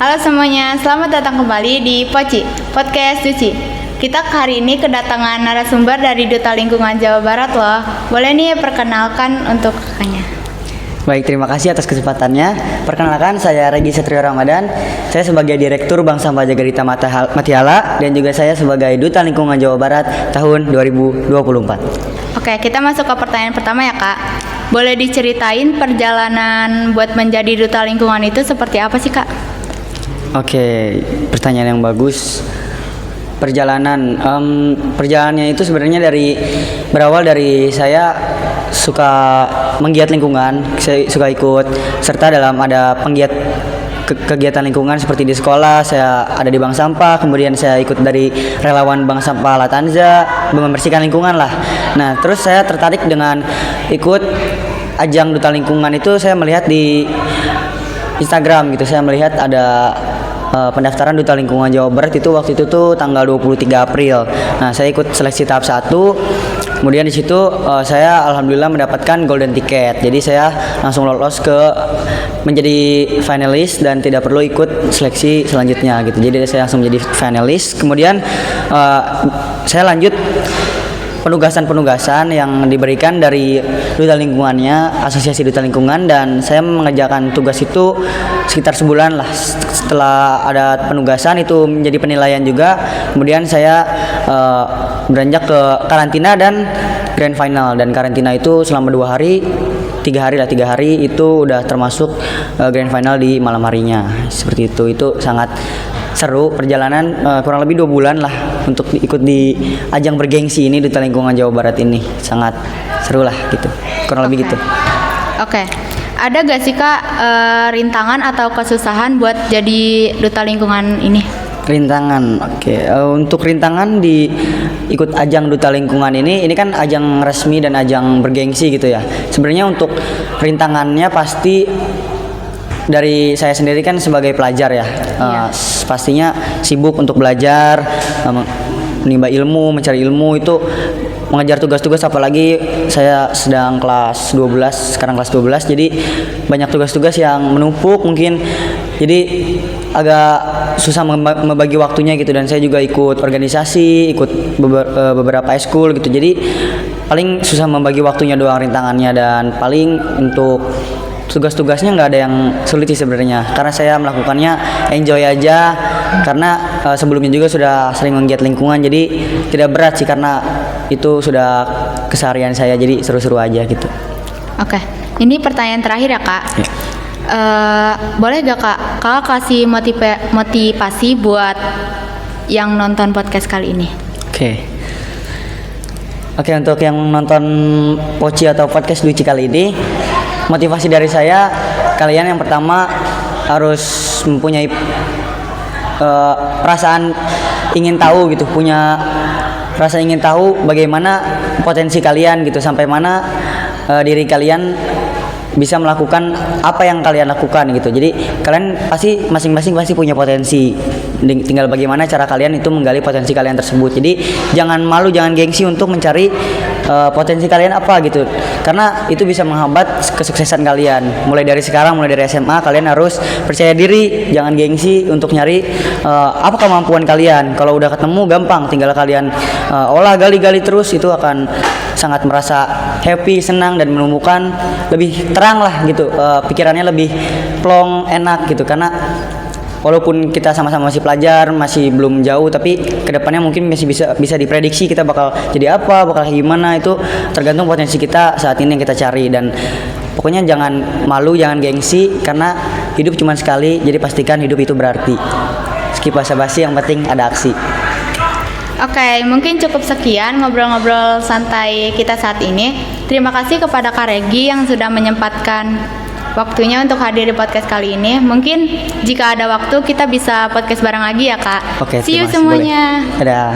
Halo semuanya, selamat datang kembali di Poci, Podcast Duci. Kita hari ini kedatangan narasumber dari Duta Lingkungan Jawa Barat loh. Boleh nih perkenalkan untuk kakaknya. Baik, terima kasih atas kesempatannya. Perkenalkan, saya Regi Satrio Ramadan. Saya sebagai Direktur Bank Sampah Jagarita Matihala dan juga saya sebagai Duta Lingkungan Jawa Barat tahun 2024. Oke, kita masuk ke pertanyaan pertama ya Kak. Boleh diceritain perjalanan buat menjadi Duta Lingkungan itu seperti apa sih Kak? Oke, pertanyaan yang bagus. Perjalanannya itu sebenarnya berawal dari saya suka menggiat lingkungan, saya suka ikut serta dalam ada kegiatan lingkungan seperti di sekolah. Saya ada di bank sampah, kemudian saya ikut dari relawan bank sampah Latanza, membersihkan lingkungan lah. Nah, terus saya tertarik dengan ikut ajang Duta Lingkungan itu. Saya melihat di Instagram gitu, saya melihat ada pendaftaran Duta Lingkungan Jawa Barat itu waktu itu tuh tanggal 23 April. Nah, saya ikut seleksi tahap 1. Kemudian di situ saya alhamdulillah mendapatkan golden ticket. Jadi saya langsung lolos ke menjadi finalis dan tidak perlu ikut seleksi selanjutnya gitu. Jadi saya langsung menjadi finalis. Kemudian saya lanjut penugasan yang diberikan dari Duta Lingkungannya, Asosiasi Duta Lingkungan, dan saya mengerjakan tugas itu sekitar sebulan lah. Setelah ada penugasan itu menjadi penilaian juga. Kemudian saya beranjak ke karantina dan grand final, dan karantina itu selama 3 hari itu udah termasuk grand final di malam harinya. Seperti itu sangat seru perjalanan, kurang lebih 2 bulan lah untuk ikut di ajang bergengsi ini Duta Lingkungan Jawa Barat ini. Sangat seru lah gitu, kurang lebih gitu. Oke. Ada gak sih Kak rintangan atau kesusahan buat jadi Duta Lingkungan ini? Rintangan, oke. Untuk rintangan di ikut ajang Duta Lingkungan ini kan ajang resmi dan ajang bergengsi gitu ya. Sebenarnya untuk rintangannya pasti dari saya sendiri kan sebagai pelajar ya, pastinya sibuk untuk belajar, menimba ilmu, mencari ilmu, itu mengejar tugas-tugas, apalagi saya sedang kelas 12, sekarang kelas 12, jadi banyak tugas-tugas yang menumpuk mungkin, jadi agak susah membagi waktunya gitu. Dan saya juga ikut organisasi, ikut beberapa eskul gitu, jadi paling susah membagi waktunya doang rintangannya. Dan paling untuk tugas-tugasnya nggak ada yang sulit sih sebenarnya, karena saya melakukannya enjoy aja, karena sebelumnya juga sudah sering menggiat lingkungan, jadi tidak berat sih, karena itu sudah keseharian saya, jadi seru-seru aja gitu. Oke, ini pertanyaan terakhir ya Kak. Ya. Boleh gak Kak kasih motivasi buat yang nonton podcast kali ini? Oke, untuk yang nonton Poci atau podcast Duci kali ini, motivasi dari saya, kalian yang pertama harus mempunyai perasaan ingin tahu gitu, punya rasa ingin tahu bagaimana potensi kalian gitu, sampai mana diri kalian bisa melakukan apa yang kalian lakukan gitu. Jadi kalian pasti masing-masing pasti punya potensi, tinggal bagaimana cara kalian itu menggali potensi kalian tersebut. Jadi jangan malu, jangan gengsi untuk mencari potensi kalian apa gitu, karena itu bisa menghambat kesuksesan kalian. Mulai dari sekarang, mulai dari SMA, kalian harus percaya diri, jangan gengsi untuk nyari apa kemampuan kalian. Kalau udah ketemu gampang, tinggal kalian olah, gali terus, itu akan sangat merasa happy, senang, dan menemukan lebih terang lah gitu, pikirannya lebih plong, enak gitu. Karena walaupun kita sama-sama masih pelajar, masih belum jauh, tapi kedepannya mungkin masih bisa diprediksi kita bakal jadi apa, bakal kayak gimana, itu tergantung potensi kita saat ini yang kita cari. Dan pokoknya jangan malu, jangan gengsi, karena hidup cuma sekali, jadi pastikan hidup itu berarti. Skip basa-basi, yang penting ada aksi. Oke, mungkin cukup sekian ngobrol-ngobrol santai kita saat ini. Terima kasih kepada Kak Regi yang sudah menyempatkan waktunya untuk hadir di podcast kali ini. Mungkin jika ada waktu kita bisa podcast bareng lagi ya Kak. Oke, see you terima kasih, semuanya. boleh. Dadah.